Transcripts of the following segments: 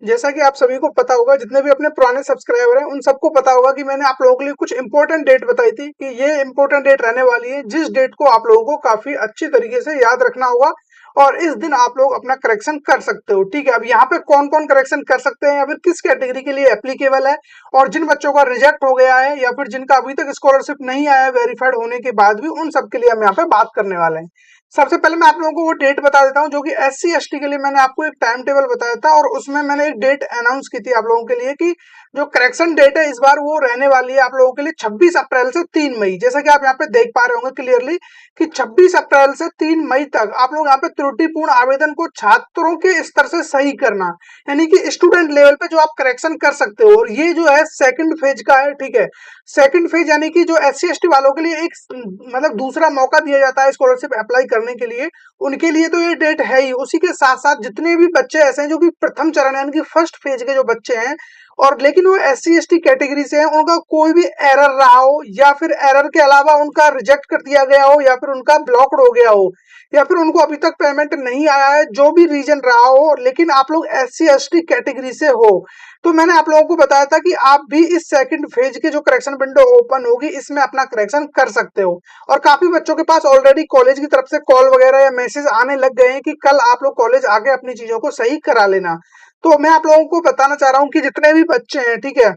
जैसा कि आप सभी को पता होगा, जितने भी अपने पुराने सब्सक्राइबर हैं उन सबको पता होगा कि मैंने आप लोगों के लिए कुछ इंपॉर्टेंट डेट बताई थी कि ये इंपॉर्टेंट डेट रहने वाली है, जिस डेट को आप लोगों को काफी अच्छी तरीके से याद रखना होगा और इस दिन आप लोग अपना करेक्शन कर सकते हो। ठीक है, अब यहाँ पे कौन कौन करेक्शन कर सकते हैं या फिर किस कैटेगरी के लिए एप्लीकेबल है, और जिन बच्चों का रिजेक्ट हो गया है या फिर जिनका अभी तक स्कॉलरशिप नहीं आया है वेरीफाइड होने के बाद भी, उन सब के लिए हम यहाँ पे बात करने वाले हैं। सबसे पहले मैं आप लोगों को वो डेट बता देता हूँ जो कि SC ST के लिए मैंने आपको एक टाइम टेबल बताया था, और उसमें मैंने एक डेट अनाउंस की थी आप लोगों के लिए कि जो करेक्शन डेट है इस बार वो रहने वाली है आप लोगों के लिए 26 अप्रैल से 3 मई। जैसा कि आप यहाँ पे देख पा रहे होंगे क्लियरली कि 26 अप्रैल से 3 मई तक आप लोग यहाँ पे त्रुटिपूर्ण आवेदन को छात्रों के स्तर से सही करना, यानी कि स्टूडेंट लेवल पे जो आप करेक्शन कर सकते हो। और ये जो है सेकंड फेज का है। ठीक है, सेकंड फेज यानी कि जो SC ST वालों के लिए एक मतलब दूसरा मौका दिया जाता है स्कॉलरशिप अप्लाई करने के लिए, उनके लिए तो ये डेट है ही। उसी के साथ साथ जितने भी बच्चे ऐसे हैं जो कि प्रथम चरण यानी कि फर्स्ट फेज के जो बच्चे हैं, और लेकिन वो SC ST कैटेगरी से हैं, उनका कोई भी एरर रहा हो या फिर एरर के अलावा उनका रिजेक्ट कर दिया गया हो या फिर उनका ब्लॉक्ड हो गया हो या फिर उनको अभी तक पेमेंट नहीं आया है, जो भी रीजन रहा हो, लेकिन आप लोग SC ST कैटेगरी से हो, तो मैंने आप लोगों को बताया था कि आप भी इस सेकंड फेज की जो करेक्शन विंडो ओपन होगी इसमें अपना करेक्शन कर सकते हो। और काफी बच्चों के पास ऑलरेडी कॉलेज की तरफ से कॉल वगैरह या मैसेज आने लग गए हैं कि कल आप लोग कॉलेज आके अपनी चीजों को सही करा लेना। तो मैं आप लोगों को बताना चाह रहा हूँ कि जितने भी बच्चे हैं, ठीक है,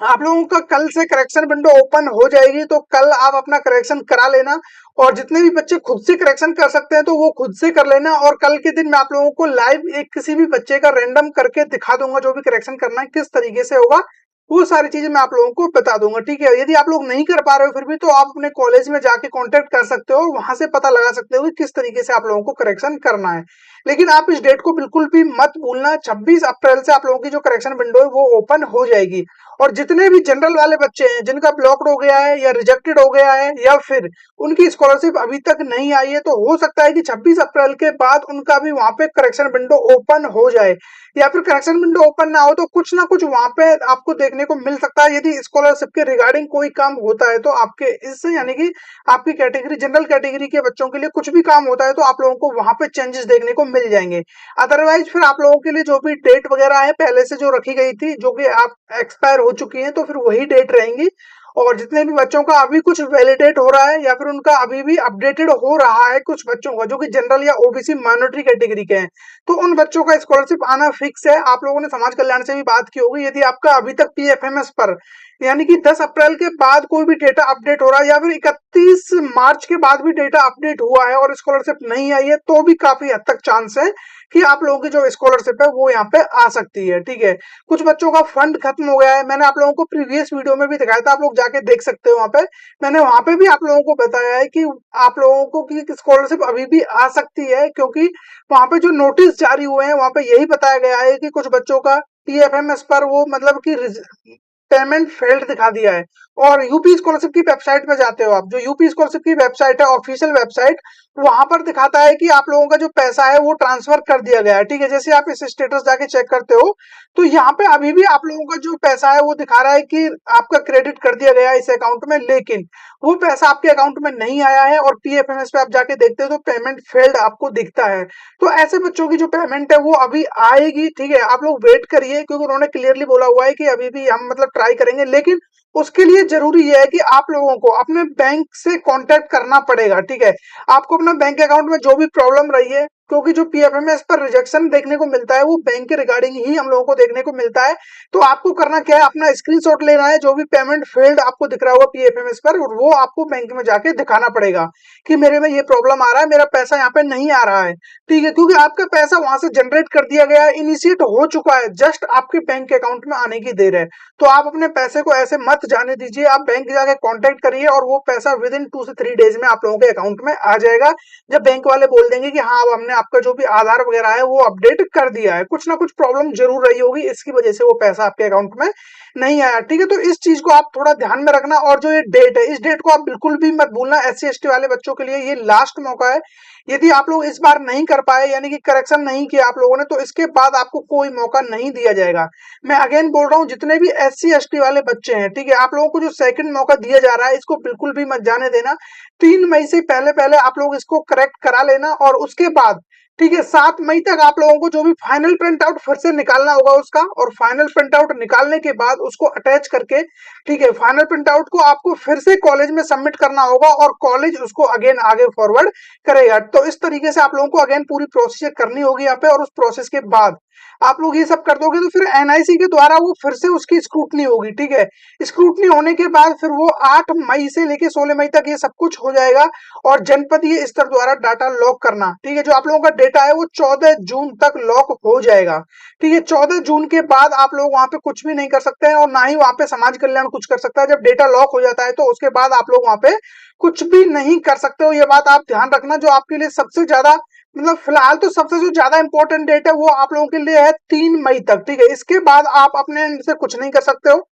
आप लोगों का कल से करेक्शन विंडो ओपन हो जाएगी, तो कल आप अपना करेक्शन करा लेना। और जितने भी बच्चे खुद से करेक्शन कर सकते हैं तो वो खुद से कर लेना, और कल के दिन मैं आप लोगों को लाइव एक किसी भी बच्चे का रैंडम करके दिखा दूंगा जो भी करेक्शन करना है किस तरीके से होगा, वो सारी चीजें मैं आप लोगों को बता दूंगा। ठीक है, यदि आप लोग नहीं कर पा रहे हो फिर भी, तो आप अपने कॉलेज में जाके कांटेक्ट कर सकते हो, वहां से पता लगा सकते हो कि किस तरीके से आप लोगों को करेक्शन करना है। लेकिन आप इस डेट को बिल्कुल भी मत भूलना, 26 अप्रैल से आप लोगों की जो करेक्शन विंडो है वो ओपन हो जाएगी। और जितने भी जनरल वाले बच्चे हैं जिनका ब्लॉक्ड हो गया है या रिजेक्टेड हो गया है या फिर उनकी स्कॉलरशिप अभी तक नहीं आई है, तो हो सकता है कि 26 अप्रैल के बाद उनका भी वहां पे करेक्शन विंडो ओपन हो जाए, या फिर करेक्शन विंडो ओपन ना हो तो कुछ ना कुछ वहां पे आपको देखने को मिल सकता है। यदि स्कॉलरशिप के रिगार्डिंग कोई काम होता है तो आपके इससे यानी कि आपकी कैटेगरी जनरल कैटेगरी के बच्चों के लिए कुछ भी काम होता है तो आप लोगों को वहां पे चेंजेस देखने को मिल जाएंगे। अदरवाइज फिर आप लोगों के लिए जो भी डेट वगैरह है पहले से जो रखी गई थी, जो कि आप एक्सपायर हो चुकी हैं, तो फिर वही डेट रहेंगी। और जितने भी बच्चों का अभी कुछ वैलिडेट हो रहा है या फिर उनका अभी भी अपडेटेड हो रहा है, कुछ बच्चों का जो कि जनरल या OBC माइनॉरिटी कैटेगरी के हैं, तो उन बच्चों का स्कॉलरशिप आना फिक्स है। आप लोगों ने समाज कल्याण से भी बात की होगी, यदि आपका अभी तक PFMS पर यानी कि 10 अप्रैल के बाद कोई भी डेटा अपडेट हो रहा है या फिर 31 मार्च के बाद भी डेटा अपडेट हुआ है और स्कॉलरशिप नहीं आई है, तो भी काफी हद तक चांस है कि आप लोगों की जो स्कॉलरशिप है वो यहाँ पे आ सकती है। ठीक है, कुछ बच्चों का फंड खत्म हो गया है, मैंने आप लोगों को प्रीवियस वीडियो में भी दिखाया था, आप लोग जाके देख सकते हो। वहां पे मैंने वहां पे भी आप लोगों को बताया है कि आप लोगों को की स्कॉलरशिप अभी भी आ सकती है, क्योंकि वहां पे जो नोटिस जारी हुए हैं वहां पे यही बताया गया है कि कुछ बच्चों का PFMS पर वो मतलब कि पेमेंट फेल्ड दिखा दिया है। और यूपी स्कॉलरशिप की वेबसाइट पे जाते हो आप, जो यूपी स्कॉलरशिप की वेबसाइट है ऑफिशियल वेबसाइट, वहां पर दिखाता है कि आप लोगों का जो पैसा है वो ट्रांसफर कर दिया गया है। ठीक है, जैसे आप इस स्टेटस जाके चेक करते हो तो यहाँ पे अभी भी आप लोगों का जो पैसा है वो दिखा रहा है कि आपका क्रेडिट कर दिया गया है इस अकाउंट में, लेकिन वो पैसा आपके अकाउंट में नहीं आया है। और PFMS पे आप जाके देखते हो तो पेमेंट फेल्ड आपको दिखता है। तो ऐसे बच्चों की जो पेमेंट है वो अभी आएगी। ठीक है, आप लोग वेट करिए, क्योंकि उन्होंने क्लियरली बोला हुआ है कि अभी भी हम मतलब ट्राई करेंगे, लेकिन उसके लिए जरूरी यह है कि आप लोगों को अपने बैंक से कांटेक्ट करना पड़ेगा। ठीक है, आपको अपना बैंक अकाउंट में जो भी प्रॉब्लम रही है, क्योंकि जो PFMS पर रिजेक्शन देखने को मिलता है वो बैंक के रिगार्डिंग ही हम लोगों को देखने को मिलता है। तो आपको करना क्या है, अपना स्क्रीनशॉट लेना है, जो भी पेमेंट फेल्ड आपको दिख रहा होगा PFMS पर, और वो आपको बैंक में जाके दिखाना पड़ेगा कि मेरे में ये प्रॉब्लम आ रहा है, मेरा पैसा यहाँ पे नहीं आ रहा है। ठीक है, क्योंकि आपका पैसा वहां से जनरेट कर दिया गया है, इनिशिएट हो चुका है, जस्ट आपके बैंक अकाउंट में आने की देर है। तो आप अपने पैसे को ऐसे मत जाने दीजिए, आप बैंक जाके कांटेक्ट करिए और वो पैसा विद इन 2 से 3 डेज में आप लोगों के अकाउंट में आ जाएगा, जब बैंक वाले बोल देंगे कि हाँ अब हमने आपका जो भी आधार वगैरह है वो अपडेट कर दिया है। कुछ ना कुछ प्रॉब्लम जरूर रही होगी, इसकी वजह से वो पैसा आपके अकाउंट में नहीं आया। ठीक है, तो इस चीज को आप थोड़ा ध्यान में रखना, और जो ये डेट है इस डेट को आप बिल्कुल भी मत भूलना। SC ST वाले बच्चों के लिए ये लास्ट मौका है। यदि आप लोग इस बार नहीं कर पाए यानी कि करेक्शन नहीं किया आप लोगों ने, तो इसके बाद आपको कोई मौका नहीं दिया जाएगा। मैं अगेन बोल रहा हूँ, जितने भी SC ST वाले बच्चे हैं, ठीक है, आप लोगों को जो सेकंड मौका दिया जा रहा है इसको बिल्कुल भी मत जाने देना। 3 मई से पहले पहले आप लोग इसको करेक्ट करा लेना, और उसके बाद ठीक है, 7 मई तक आप लोगों को जो भी फाइनल प्रिंट आउट फिर से निकालना होगा उसका, और फाइनल प्रिंट आउट निकालने के बाद उसको अटैच करके, ठीक है, फाइनल प्रिंट आउट को आपको फिर से कॉलेज में सबमिट करना होगा और कॉलेज उसको अगेन आगे फॉरवर्ड करेगा। तो इस तरीके से आप लोगों को अगेन पूरी प्रोसीजर करनी होगी यहाँ पे, और उस प्रोसेस के बाद आप लोग ये सब कर दोगे तो फिर एनआईसी के द्वारा वो फिर से उसकी स्क्रूटनी होगी। ठीक है, स्क्रूटनी होने के बाद फिर वो 8 मई से लेके 16 मई तक ये सब कुछ हो जाएगा, और जनपदीय स्तर द्वारा डाटा लॉक करना, ठीक है, जो आप लोगों का डेटा है वो 14 जून तक लॉक हो जाएगा। ठीक है, 14 जून के बाद आप लोग वहां पे कुछ भी नहीं कर सकते हैं, और ना ही वहां पे समाज कल्याण कुछ कर सकता है। जब डेटा लॉक हो जाता है तो उसके बाद आप लोग वहां पे कुछ भी नहीं कर सकते हो। ये बात आप ध्यान रखना, जो आपके लिए सबसे ज्यादा, मतलब फिलहाल तो सबसे जो ज्यादा इंपॉर्टेंट डेट है वो आप लोगों के लिए है 3 मई तक। ठीक है, इसके बाद आप अपने एंड से कुछ नहीं कर सकते हो।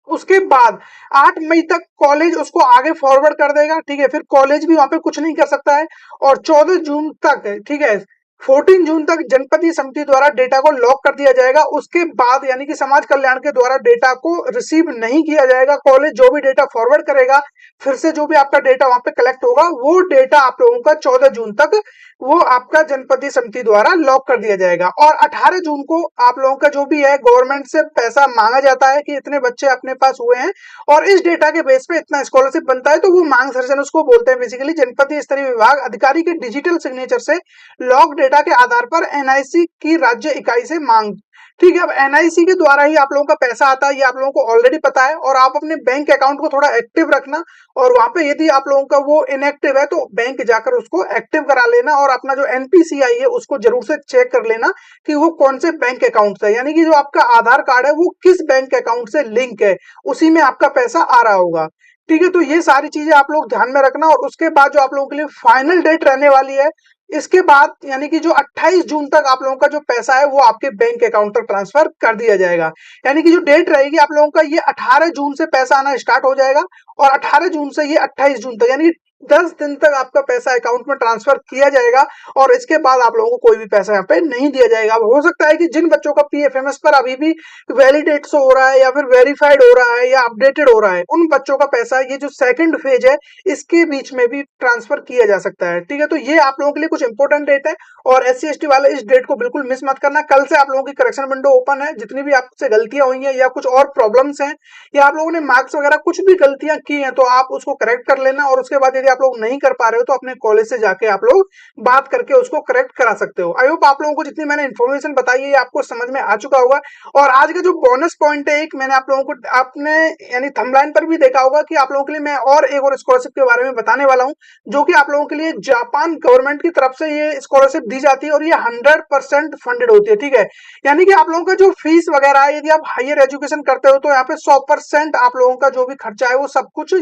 उसके बाद 8 मई तक कॉलेज उसको आगे फॉरवर्ड कर देगा। ठीक है, फिर कॉलेज भी वहां पे कुछ नहीं कर सकता है, और 14 जून तक, ठीक है, 14 जून तक जनपदीय समिति द्वारा डेटा को लॉक कर दिया जाएगा। उसके बाद यानी कि समाज कल्याण के द्वारा डेटा को रिसीव नहीं किया जाएगा। कॉलेज जो भी डेटा फॉरवर्ड करेगा, फिर से जो भी आपका डेटा वहां पे कलेक्ट होगा, वो डेटा आप लोगों का 14 जून तक वो आपका जनपदीय समिति द्वारा लॉक कर दिया जाएगा। और 18 जून को आप लोगों का जो भी है गवर्नमेंट से पैसा मांगा जाता है कि इतने बच्चे अपने पास हुए हैं और इस डेटा के बेस पे इतना स्कॉलरशिप बनता है, तो वो मांग सर्जन उसको बोलते हैं। बेसिकली जनपदीय स्तरीय विभाग अधिकारी के डिजिटल सिग्नेचर से लॉक डेटा के आधार पर एनआईसी की राज्य इकाई से मांग। ठीक है, अब एनआईसी के द्वारा ही आप लोगों का पैसा आता है, ये आप लोगों को ऑलरेडी पता है। और आप अपने बैंक अकाउंट को थोड़ा एक्टिव रखना, और वहां पे यदि आप लोगों का वो इनएक्टिव है तो बैंक जाकर उसको एक्टिव करा लेना, और अपना जो एनपीसीआई है उसको जरूर से चेक कर लेना कि वो कौन से बैंक अकाउंट से, यानी कि जो आपका आधार कार्ड है वो किस बैंक अकाउंट से लिंक है, उसी में आपका पैसा आ रहा होगा। ठीक है, तो ये सारी चीजें आप लोग ध्यान में रखना। और उसके बाद जो आप लोगों के लिए फाइनल डेट रहने वाली है, इसके बाद यानी कि जो 28 जून तक आप लोगों का जो पैसा है वो आपके बैंक अकाउंट तक ट्रांसफर कर दिया जाएगा। यानी कि जो डेट रहेगी आप लोगों का, ये 18 जून से पैसा आना स्टार्ट हो जाएगा, और 18 जून से ये 28 जून तक, यानी 10 दिन तक आपका पैसा अकाउंट में ट्रांसफर किया जाएगा। और इसके बाद आप लोगों को कोई भी पैसा यहाँ पे नहीं दिया जाएगा। अब हो सकता है कि जिन बच्चों का पीएफएमएस पर अभी भी वैलिडेट हो रहा है, या फिर वेरीफाइड हो रहा है, या अपडेटेड हो रहा है, उन बच्चों का पैसा ये जो सेकंड फेज है इसके बीच में भी ट्रांसफर किया जा सकता है। ठीक है, तो ये आप लोगों के लिए कुछ इंपॉर्टेंट डेट है, और एससी एसटी वाले इस डेट को बिल्कुल मिस मत करना। कल से आप लोगों की करेक्शन विंडो ओपन है। जितनी भी आपसे गलतियां हुई हैं या कुछ और प्रॉब्लम्स हैं, या आप लोगों ने मार्क्स वगैरह कुछ भी गलतियां की हैं, तो आप उसको करेक्ट कर लेना। और उसके बाद यदि आप लोग नहीं कर पा रहे हो तो अपने कॉलेज से जाके आप लोग बात करके उसको करेक्ट करा सकते हो। आई होप आप लोगों को जितनी मैंने इन्फॉर्मेशन बताई है आपको समझ में आ चुका होगा। और आज का जो बोनस पॉइंट है, एक मैंने आप लोगों को, आपने यानी थंबलाइन पर भी देखा होगा कि आप लोगों के लिए मैं और एक और स्कॉलरशिप के बारे में बताने वाला हूं, जो कि आप लोगों के लिए जापान गवर्नमेंट की तरफ से ये स्कॉलरशिप दी जाती है, और ये 100% फंडेड होती है। ठीक है, यानी कि आप लोगों का जो फीस वगैरह है, यदि आप हायर एजुकेशन करते हो तो यहाँ पे 100% आप लोगों का जो भी खर्चा है वो सब कुछ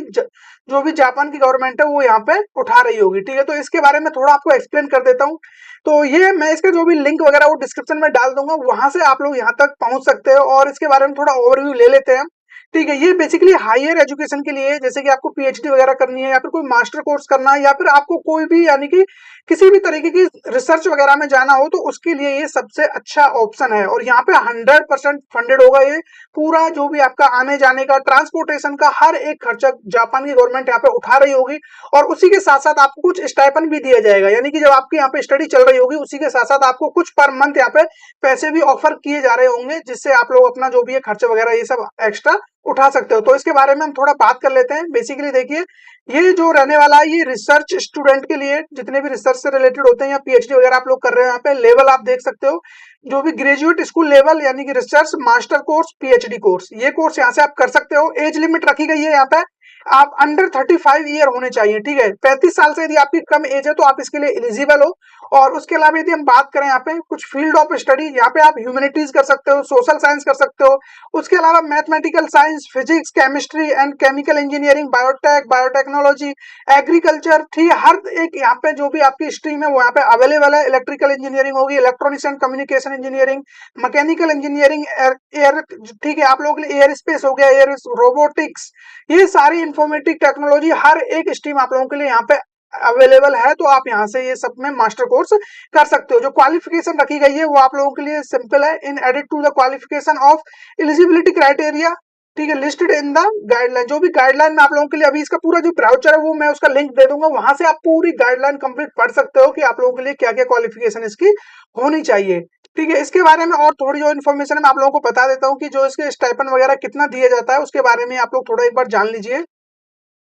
जो भी जापान की गवर्नमेंट है वो यहाँ पे उठा रही होगी। ठीक है, तो इसके बारे में थोड़ा आपको एक्सप्लेन कर देता हूँ। तो ये मैं इसका जो भी लिंक वगैरह वो डिस्क्रिप्शन में डाल दूंगा, वहां से आप लोग यहाँ तक पहुंच सकते हो। और इसके बारे में थोड़ा ओवरव्यू ले लेते हैं। ठीक है, ये बेसिकली हायर एजुकेशन के लिए, जैसे कि आपको पीएचडी वगैरह करनी है, या फिर कोई मास्टर कोर्स करना है, या फिर आपको कोई भी यानी कि किसी भी तरीके की रिसर्च वगैरह में जाना हो, तो उसके लिए ये सबसे अच्छा ऑप्शन है। और यहाँ पे 100% फंडेड होगा ये पूरा, जो भी आपका आने जाने का, ट्रांसपोर्टेशन का हर एक खर्चा जापान की गवर्नमेंट यहाँ पे उठा रही होगी। और उसी के साथ साथ आपको कुछ स्टाइपेंड भी दिया जाएगा, यानी कि जब आपकी यहाँ पे स्टडी चल रही होगी उसी के साथ साथ आपको कुछ पर मंथ यहाँ पे पैसे भी ऑफर किए जा रहे होंगे, जिससे आप लोग अपना जो भी है खर्चा वगैरह ये सब एक्स्ट्रा उठा सकते हो। तो इसके बारे में हम थोड़ा बात कर लेते हैं। बेसिकली देखिए, ये जो रहने वाला है ये रिसर्च स्टूडेंट के लिए, जितने भी रिसर्च से रिलेटेड होते हैं या पीएचडी वगैरह आप लोग कर रहे हो, यहाँ पे लेवल आप देख सकते हो, जो भी ग्रेजुएट स्कूल लेवल यानी कि research, master course, PhD course, ये कोर्स यहाँ से आप कर सकते हो। एज लिमिट रखी गई है यहाँ पे, आप अंडर 35 ईयर होने चाहिए। ठीक है, 35 साल से यदि आपकी कम एज है तो आप इसके लिए एलिजिबल हो। और उसके अलावा यदि हम बात करें यहाँ पे कुछ फील्ड ऑफ स्टडी, यहाँ पे आप ह्यूमैनिटीज कर सकते हो, सोशल साइंस कर सकते हो, उसके अलावा mathematical science, physics, chemistry and chemical engineering, biotech, biotechnology, agriculture, ठीक है, हर एक यहाँ पे जो भी आपकी स्ट्रीम है वो यहाँ पे अवेलेबल है। इलेक्ट्रिकल इंजीनियरिंग होगी, electronics and communication engineering, mechanical engineering, air, ठीक है, आप लोगों के लिए एयर स्पेस हो गया, एयर रोबोटिक्स, ये सारी इंफॉर्मेटिक टेक्नोलॉजी, हर एक स्ट्रीम आप लोगों के लिए यहाँ पे अवेलेबल है। तो आप यहाँ से ये सब में मास्टर कोर्स कर सकते हो। जो क्वालिफिकेशन रखी गई है वो आप लोगों के लिए सिंपल है। इन एडिट to the qualification of eligibility criteria, ठीक है, लिस्टेड इन द गाइडलाइन। जो भी गाइडलाइन मैं आप लोगों के लिए अभी इसका पूरा जो ब्राउचर है वो मैं उसका लिंक दे दूंगा, वहां से आप पूरी गाइडलाइन कंप्लीट पढ़ सकते हो कि आप लोगों के लिए क्या क्या क्वालिफिकेशन इसकी होनी चाहिए। ठीक है, इसके बारे में और थोड़ी जो इन्फॉर्मेशन है मैं आप लोगों को बता देता हूँ कि जो इसके स्टाइपेंड वगैरह कितना दिया जाता है उसके बारे में आप लोग थोड़ा एक बार जान लीजिए।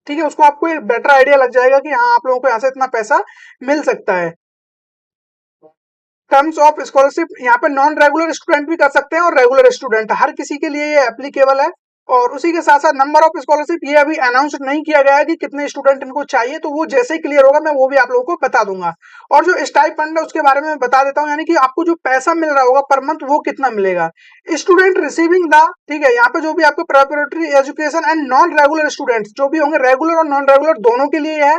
ठीक है, उसको आपको एक बेटर आइडिया लग जाएगा कि हाँ आप लोगों को यहाँ से इतना पैसा मिल सकता है। टर्म्स ऑफ स्कॉलरशिप, यहाँ पे नॉन रेगुलर स्टूडेंट भी कर सकते हैं और रेगुलर स्टूडेंट, हर किसी के लिए ये एप्लीकेबल है। और उसी के साथ साथ नंबर ऑफ स्कॉलरशिप ये अभी अनाउंस नहीं किया गया है कि कितने स्टूडेंट इनको चाहिए, तो वो जैसे ही क्लियर होगा मैं वो भी आप लोगों को बता दूंगा। और जो स्टाइपेंड है उसके बारे में मैं बता देता हूँ, यानी कि आपको जो पैसा मिल रहा होगा पर मंथ वो कितना मिलेगा। स्टूडेंट रिसीविंग द, ठीक है, यहाँ पे जो भी आपको preparatory education and non regular students जो भी होंगे, रेगुलर और नॉन रेगुलर दोनों के लिए है।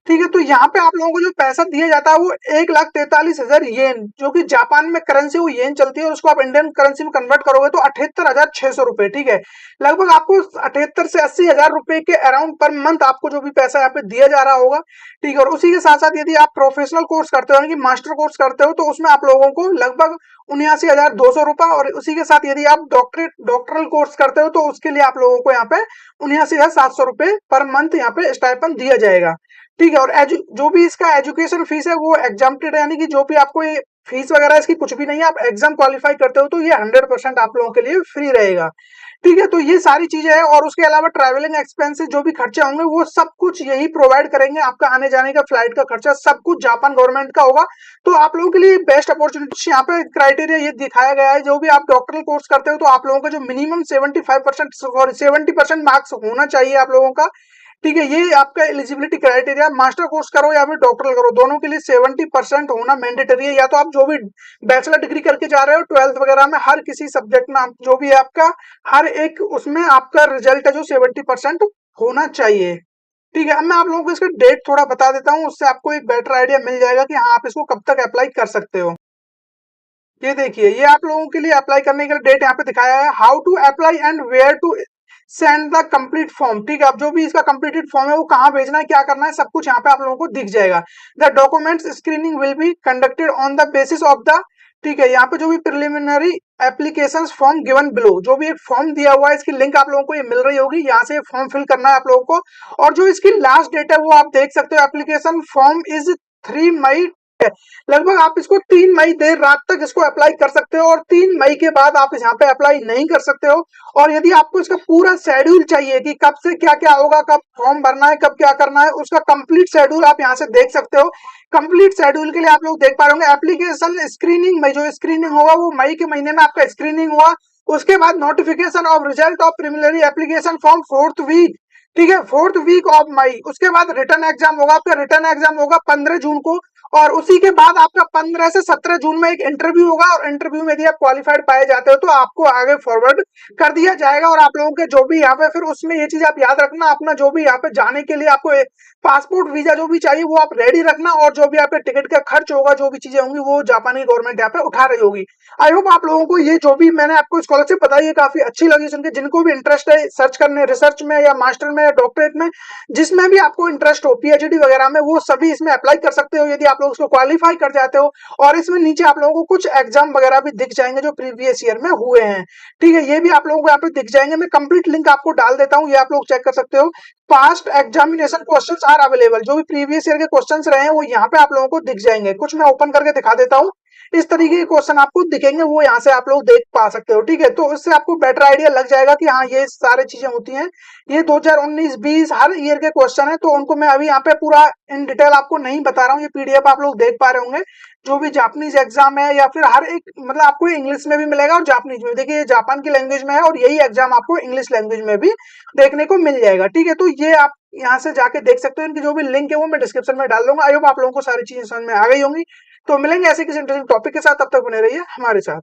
ठीक है, तो यहाँ पे आप लोगों को जो पैसा दिया जाता है वो 1,43,000 येन, जो कि जापान में करेंसी वो येन चलती है, और उसको आप इंडियन करेंसी में कन्वर्ट करोगे तो 78,600 रुपए। ठीक है, लगभग आपको 78 से 80 हजार रुपए के अराउंड पर मंथ आपको जो भी पैसा यहाँ पे दिया जा रहा होगा। ठीक है, और उसी के साथ साथ यदि आप प्रोफेशनल कोर्स करते हो यानी कि मास्टर कोर्स करते हो तो उसमें आप लोगों को लगभग 79,200 रुपए, और उसी के साथ यदि आप डॉक्टरल कोर्स करते हो तो उसके लिए आप लोगों को यहाँ पे 79,700 रुपए पर मंथ यहाँ पे स्टाइपेंड दिया जाएगा। ठीक है, और जो भी इसका एजुकेशन फीस है वो एग्जाम्प्टेड है, यानी कि जो भी आपको ये फीस वगैरह इसकी कुछ भी नहीं है, आप एग्जाम क्वालिफाई करते हो तो ये 100% आप लोगों के लिए फ्री रहेगा। ठीक है, तो ये सारी चीजें हैं, और उसके अलावा ट्रैवलिंग एक्सपेंसेस जो भी खर्चे होंगे वो सब कुछ यही प्रोवाइड करेंगे, आपका आने जाने का, फ्लाइट का खर्चा सब कुछ जापान गवर्नमेंट का होगा। तो आप लोगों के लिए बेस्ट अपॉर्चुनिटी यहाँ पे क्राइटेरिया ये दिखाया गया है, जो भी आप डॉक्टरल कोर्स करते हो तो आप लोगों का जो मिनिमम 75% सॉरी 70% मार्क्स होना चाहिए आप लोगों का। ठीक है, ये आपका एलिजिबिलिटी क्राइटेरिया, मास्टर कोर्स करो या फिर डॉक्टरल करो दोनों के लिए 70% होना मैंडेटरी है। या तो आप जो भी बैचलर डिग्री करके जा रहे हो 12th वगैरह में, हर किसी सब्जेक्ट में जो भी आपका हर एक उसमें आपका रिजल्ट है जो 70% होना चाहिए। ठीक है, अब मैं आप लोगों को इसका डेट थोड़ा बता देता हूँ, उससे आपको एक बेटर आइडिया मिल जाएगा कि हाँ आप इसको कब तक अप्लाई कर सकते हो। ये देखिए, ये आप लोगों के लिए अप्लाई करने का डेट यहाँ पे दिखाया है, how to apply and where to send the complete form. ठीक है, अब जो भी इसका कंप्लीटेड फॉर्म है वो कहाँ भेजना है, क्या करना है, सब कुछ यहाँ पे आप लोगों को दिख जाएगा। The documents screening will be conducted on the basis of the, ठीक है, यहाँ पे जो भी preliminary application form given below, जो भी एक फॉर्म दिया हुआ है इसकी लिंक आप लोगों को ये मिल रही होगी, यहाँ से फॉर्म फिल करना है आप लोगों को। और जो इसकी लास्ट डेट है वो आप देख सकते हो, एप्लीकेशन फॉर्म इज 3 मई है। लगभग आप इसको 3 मई देर रात तक इसको अप्लाई कर सकते हो, और 3 मई के बाद आप यहाँ पे अप्लाई नहीं कर सकते हो। और यदि आपको इसका पूरा शेड्यूल चाहिए कि कब से क्या क्या होगा, कब फॉर्म भरना है, कब क्या करना है, उसका कंप्लीट शेड्यूल आप यहाँ से देख सकते हो। कंप्लीट शेड्यूल के लिए आप लोग देख पा रहे होंगे, एप्लीकेशन स्क्रीनिंग में जो स्क्रीनिंग होगा वो मई के महीने में आपका स्क्रीनिंग हुआ। उसके बाद notification of result of preliminary application form 4th week, ठीक है, 4th वीक ऑफ मई। उसके बाद रिटर्न एग्जाम होगा, आपका रिटर्न एग्जाम होगा 15 जून को। और उसी के बाद आपका 15 से 17 जून में एक इंटरव्यू होगा, और इंटरव्यू में यदि आप क्वालिफाइड पाए जाते हो तो आपको आगे फॉरवर्ड कर दिया जाएगा। और आप लोगों के जो भी यहाँ पे, फिर उसमें ये चीज आप याद रखना, अपना जो भी यहाँ पे जाने के लिए आपको पासपोर्ट वीजा जो भी चाहिए वो आप रेडी रखना, और जो भी आपके टिकट का खर्च होगा, जो भी चीजें होंगी वो जापानी गवर्नमेंट यहाँ पे उठा रही होगी। आई होप आप लोगों को ये जो भी मैंने आपको स्कॉलरशिप बताई है काफी अच्छी लगी सुन के। जिनको भी इंटरेस्ट है सर्च करने, रिसर्च में या मास्टर में या डॉक्टरेट में, जिसमें भी आपको इंटरेस्ट हो, पीएचडी वगैरह में, वो सभी इसमें अप्लाई कर सकते हो यदि आप लोग इसको क्वालिफाई कर जाते हो। और इसमें नीचे आप लोगों को कुछ एग्जाम वगैरह भी दिख जाएंगे जो प्रीवियस ईयर में हुए हैं। ठीक है, ये भी आप लोगों को यहाँ पे दिख जाएंगे, मैं कंप्लीट लिंक आपको डाल देता हूँ, ये आप लोग चेक कर सकते हो। Past examination questions are available, जो भी प्रीवियस ईयर के क्वेश्चंस रहे हैं वो यहाँ पे आप लोगों को दिख जाएंगे। कुछ मैं ओपन करके दिखा देता हूँ, इस तरीके के क्वेश्चन आपको दिखेंगे, वो यहाँ से आप लोग देख पा सकते हो। ठीक है, तो इससे आपको बेटर आइडिया लग जाएगा कि हाँ ये सारी चीजें होती हैं। ये 2019-20 हर ईयर के क्वेश्चन है, तो उनको मैं अभी यहाँ पे पूरा इन डिटेल आपको नहीं बता रहा हूँ। ये पीडीएफ आप लोग देख पा रहे होंगे, जो भी जापानीज एग्जाम है या फिर हर एक, मतलब आपको इंग्लिश में भी मिलेगा और जापानीज में। देखिए ये जापान की लैंग्वेज में है, और यही एग्जाम आपको इंग्लिश लैंग्वेज में भी देखने को मिल जाएगा। ठीक है, तो ये आप यहाँ से जाके देख सकते हो, इनकी जो भी लिंक है वो मैं डिस्क्रिप्शन में डाल दूंगा। आई होप आप लोगों को सारी चीजें समझ में आ गई होंगी। तो मिलेंगे ऐसे किसी इंटरेस्टिंग टॉपिक के साथ, तब तक बने रहिए हमारे साथ।